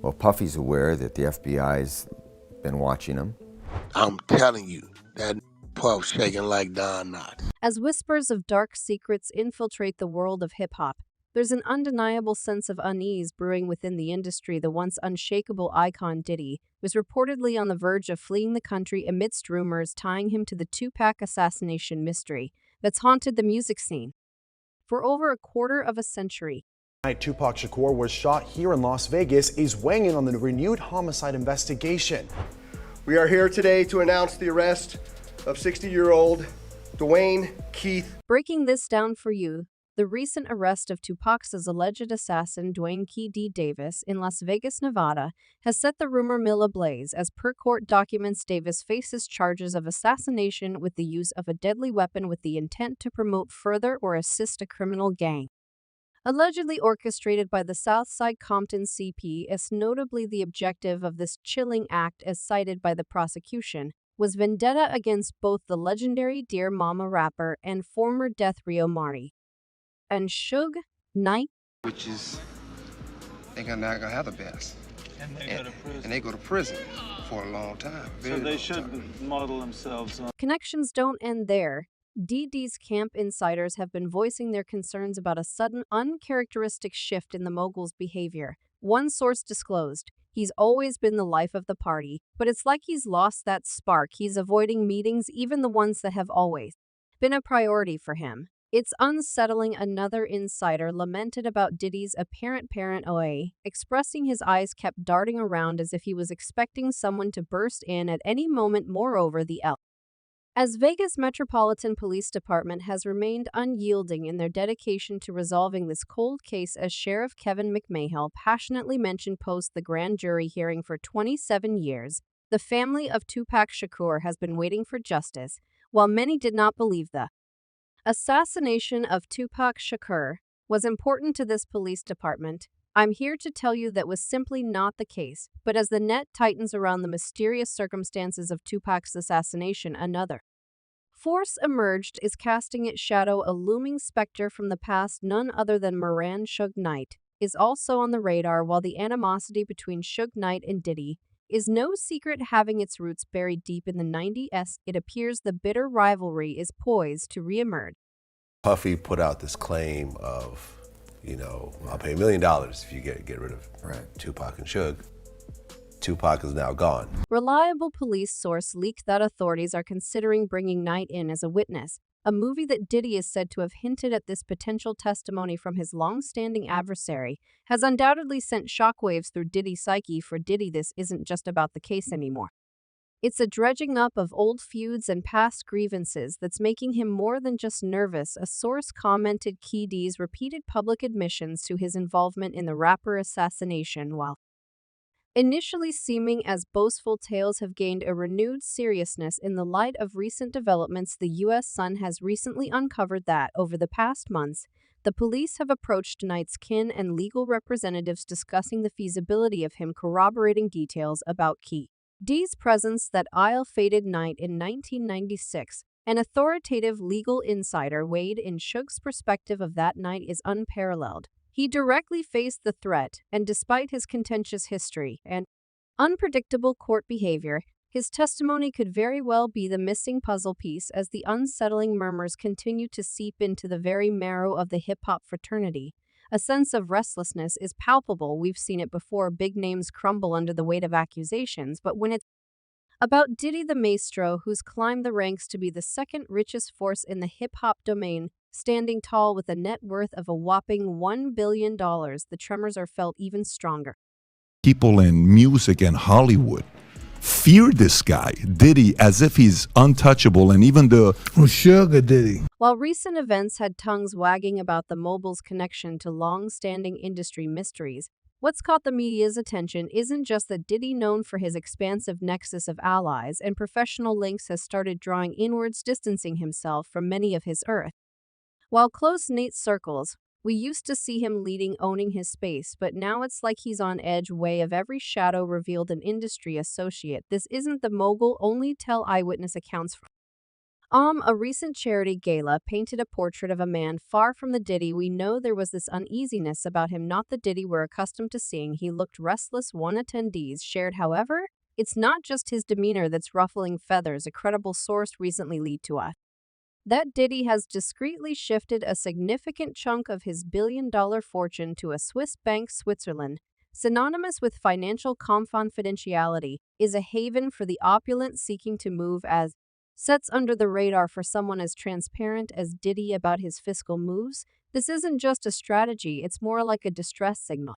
Well, Puffy's aware that the FBI's been watching him. I'm telling you, that Puff shaking like Don Knotts. As whispers of dark secrets infiltrate the world of hip-hop, there's an undeniable sense of unease brewing within the industry. The once unshakable icon Diddy was reportedly on the verge of fleeing the country amidst rumors tying him to the Tupac assassination mystery that's haunted the music scene for over a quarter of a century. Tupac Shakur was shot here in Las Vegas, is weighing in on the renewed homicide investigation. We are here today to announce the arrest of 60-year-old Tupac Keefe. Breaking this down for you, the recent arrest of Tupac's alleged assassin Tupac Keefe Davis in Las Vegas, Nevada, has set the rumor mill ablaze. As per court documents, Davis faces charges of assassination with the use of a deadly weapon with the intent to promote, further, or assist a criminal gang. Allegedly orchestrated by the Southside Compton CPS, notably the objective of this chilling act, as cited by the prosecution, was vendetta against both the legendary Dear Mama rapper and former Death Row Marty and Suge Knight, which is they're not gonna have the best, and they go to prison for a long time. So they should model themselves on. Connections don't end there. Diddy's camp insiders have been voicing their concerns about a sudden, uncharacteristic shift in the mogul's behavior. One source disclosed, he's always been the life of the party, but it's like he's lost that spark. He's avoiding meetings, even the ones that have always been a priority for him. It's unsettling, another insider lamented about Diddy's apparent paranoia, expressing his eyes kept darting around as if he was expecting someone to burst in at any moment. Moreover, as Vegas Metropolitan Police Department has remained unyielding in their dedication to resolving this cold case, as Sheriff Kevin McMahill passionately mentioned post the grand jury hearing for 27 years, the family of Tupac Shakur has been waiting for justice. While many did not believe the assassination of Tupac Shakur was important to this police department, I'm here to tell you that was simply not the case. But as the net tightens around the mysterious circumstances of Tupac's assassination, another force emerged, is casting its shadow. A looming specter from the past, none other than Suge Knight, is also on the radar. While the animosity between Suge Knight and Diddy is no secret, having its roots buried deep in the 90s, it appears the bitter rivalry is poised to reemerge. Puffy put out this claim of, I'll pay $1 million if you get rid of Tupac and Suge. Tupac is now gone. Reliable police source leaked that authorities are considering bringing Knight in as a witness. A movie that Diddy is said to have hinted at this potential testimony from his long-standing adversary has undoubtedly sent shockwaves through Diddy's psyche. For Diddy, this isn't just about the case anymore. It's a dredging up of old feuds and past grievances that's making him more than just nervous, a source commented. Diddy's repeated public admissions to his involvement in the rapper assassination, while initially seeming as boastful tales, have gained a renewed seriousness in the light of recent developments. The U.S. Sun has recently uncovered that, over the past months, the police have approached Knight's kin and legal representatives discussing the feasibility of him corroborating details about D's presence that ill-fated night in 1996. An authoritative legal insider weighed in Suge's perspective of that night is unparalleled. He directly faced the threat, and despite his contentious history and unpredictable court behavior, his testimony could very well be the missing puzzle piece. As the unsettling murmurs continue to seep into the very marrow of the hip-hop fraternity, a sense of restlessness is palpable. We've seen it before. Big names crumble under the weight of accusations, but when it's about Diddy the Maestro, who's climbed the ranks to be the second richest force in the hip-hop domain, standing tall with a net worth of a whopping $1 billion, the tremors are felt even stronger. People in music and Hollywood fear this guy, Diddy, as if he's untouchable, and even the Sugar Diddy. While recent events had tongues wagging about the mogul's connection to long-standing industry mysteries, what's caught the media's attention isn't just that Diddy, known for his expansive nexus of allies and professional links, has started drawing inwards, distancing himself from many of his while close-knit circles. We used to see him leading, owning his space, but now it's like he's on edge, way of every shadow revealed an industry associate. This isn't the mogul, only tell eyewitness accounts A recent charity gala painted a portrait of a man far from the Diddy we know. There was this uneasiness about him, not the Diddy we're accustomed to seeing. He looked restless, one attendees shared. However, it's not just his demeanor that's ruffling feathers, a credible source recently leaked to us. That Diddy has discreetly shifted a significant chunk of his billion-dollar fortune to a Swiss bank. Switzerland, synonymous with financial confidentiality, is a haven for the opulent seeking to move as sets under the radar for someone as transparent as Diddy about his fiscal moves. This isn't just a strategy, it's more like a distress signal.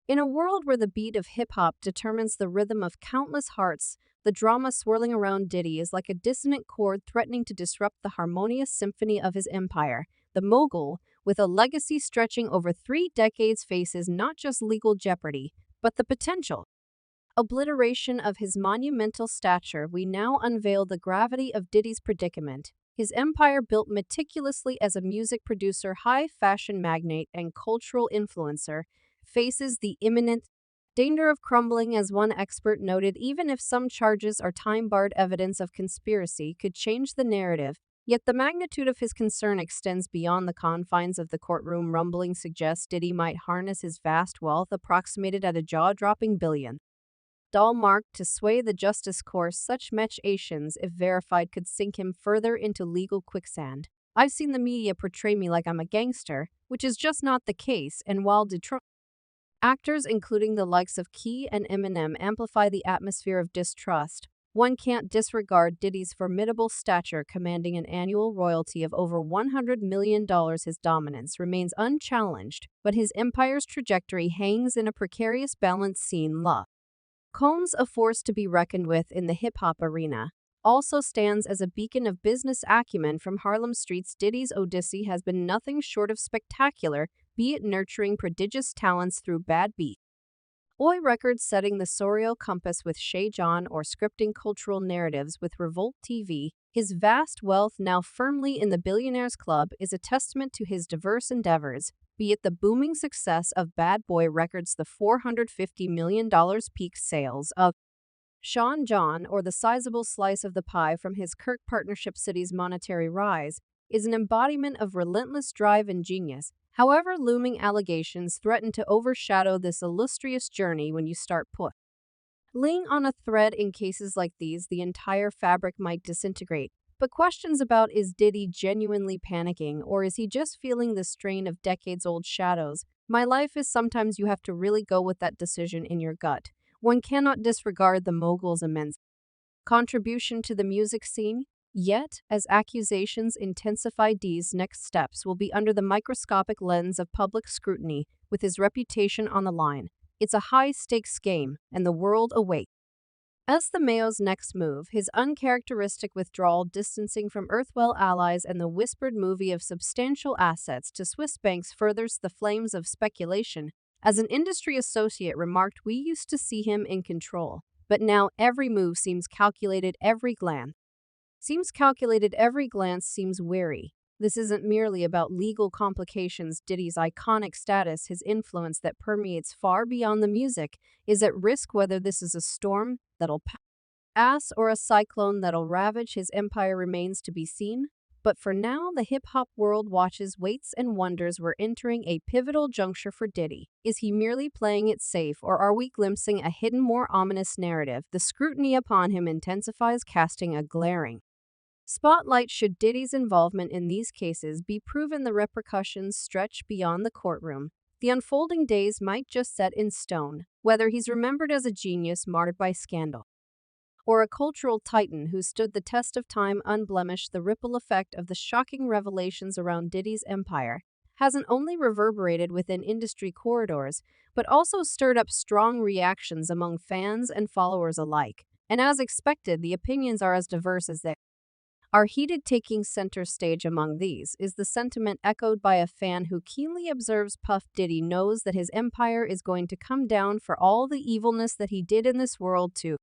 In a world where the beat of hip-hop determines the rhythm of countless hearts, the drama swirling around Diddy is like a dissonant chord threatening to disrupt the harmonious symphony of his empire. The mogul, with a legacy stretching over 3 decades, faces not just legal jeopardy, but the potential obliteration of his monumental stature. We now unveil the gravity of Diddy's predicament. His empire, built meticulously as a music producer, high fashion magnate, and cultural influencer, faces the imminent danger of crumbling. As one expert noted, even if some charges are time-barred, evidence of conspiracy could change the narrative. Yet the magnitude of his concern extends beyond the confines of the courtroom. Rumbling suggests Diddy might harness his vast wealth, approximated at a jaw-dropping $1 billion mark, to sway the justice course. Such machinations, if verified, could sink him further into legal quicksand. I've seen the media portray me like I'm a gangster, which is just not the case, and while Detroit actors, including the likes of Keefe and Eminem, amplify the atmosphere of distrust, one can't disregard Diddy's formidable stature, commanding an annual royalty of over $100 million. His dominance remains unchallenged, but his empire's trajectory hangs in a precarious balance. Scene La Combs, a force to be reckoned with in the hip-hop arena, also stands as a beacon of business acumen from Harlem streets. Diddy's odyssey has been nothing short of spectacular, be it nurturing prodigious talents through Bad Beat Oi Records, setting the Sorrel compass with Shay John, or scripting cultural narratives with Revolt TV. His vast wealth, now firmly in the billionaires' club, is a testament to his diverse endeavors, be it the booming success of Bad Boy Records, the $450 million peak sales of Sean John, or the sizable slice of the pie from his Kirk partnership. City's monetary rise is an embodiment of relentless drive and genius. However, looming allegations threaten to overshadow this illustrious journey. When you start pulling on a thread in cases like these, the entire fabric might disintegrate. But questions about, is Diddy genuinely panicking, or is he just feeling the strain of decades-old shadows? My life is sometimes you have to really go with that decision in your gut. One cannot disregard the mogul's immense contribution to the music scene. Yet, as accusations intensify, D's next steps will be under the microscopic lens of public scrutiny. With his reputation on the line, it's a high-stakes game, and the world awaits. As the Mayo's next move, his uncharacteristic withdrawal, distancing from Earthwell allies, and the whispered movie of substantial assets to Swiss banks furthers the flames of speculation. As an industry associate remarked, we used to see him in control, but now every move seems calculated, every glance seems wary. This isn't merely about legal complications. Diddy's iconic status, his influence that permeates far beyond the music, is at risk. Whether this is a storm that'll pass or a cyclone that'll ravage his empire remains to be seen. But for now, the hip-hop world watches, waits, and wonders. We're entering a pivotal juncture for Diddy. Is he merely playing it safe, or are we glimpsing a hidden, more ominous narrative? The scrutiny upon him intensifies, casting a glaring spotlight. Should Diddy's involvement in these cases be proven, the repercussions stretch beyond the courtroom. The unfolding days might just set in stone whether he's remembered as a genius marred by scandal, or a cultural titan who stood the test of time unblemished. The ripple effect of the shocking revelations around Diddy's empire hasn't only reverberated within industry corridors, but also stirred up strong reactions among fans and followers alike. And as expected, the opinions are as diverse as they are heated. Taking center stage among these is the sentiment echoed by a fan who keenly observes Puff Diddy knows that his empire is going to come down for all the evilness that he did in this world to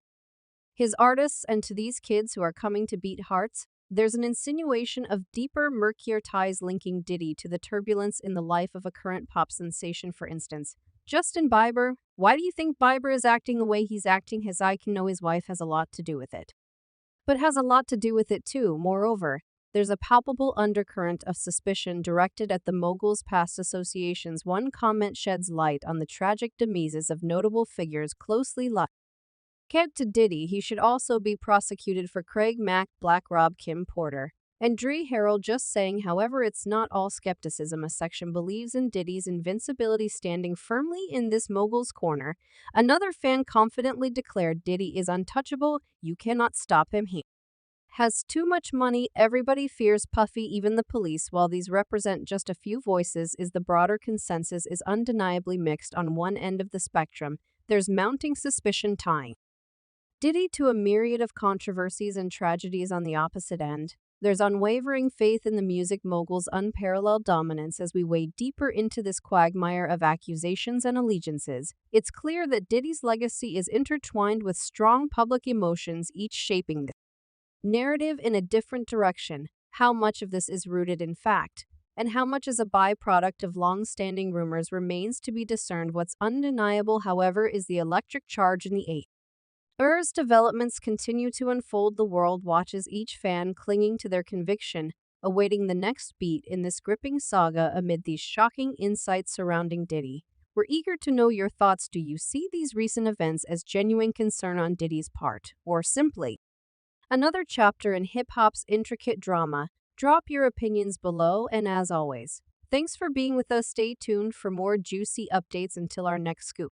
his artists and to these kids who are coming to beat hearts. There's an insinuation of deeper, murkier ties linking Diddy to the turbulence in the life of a current pop sensation. For instance, Justin Bieber. Why do you think Bieber is acting the way he's acting? I can know his wife has a lot to do with it. but has a lot to do with it too. Moreover, there's a palpable undercurrent of suspicion directed at the mogul's past associations. One comment sheds light on the tragic demises of notable figures closely linked to Diddy. He should also be prosecuted for Craig Mack, Black Rob, Kim Porter, and Dre Harrell. Just saying. However, it's not all skepticism. A section believes in Diddy's invincibility, standing firmly in this mogul's corner. Another fan confidently declared, "Diddy is untouchable. You cannot stop him. He has too much money. Everybody fears Puffy, even the police." While these represent just a few voices, the broader consensus is undeniably mixed. On one end of the spectrum, there's mounting suspicion tying Diddy to a myriad of controversies and tragedies. On the opposite end, there's unwavering faith in the music mogul's unparalleled dominance. As we wade deeper into this quagmire of accusations and allegiances, it's clear that Diddy's legacy is intertwined with strong public emotions, each shaping the narrative in a different direction. How much of this is rooted in fact, and how much is a byproduct of long-standing rumors, remains to be discerned. What's undeniable, however, is the electric charge in the As developments continue to unfold, the world watches, each fan clinging to their conviction, awaiting the next beat in this gripping saga. Amid these shocking insights surrounding Diddy, we're eager to know your thoughts. Do you see these recent events as genuine concern on Diddy's part, or simply another chapter in hip-hop's intricate drama? Drop your opinions below, and as always, thanks for being with us. Stay tuned for more juicy updates. Until our next scoop.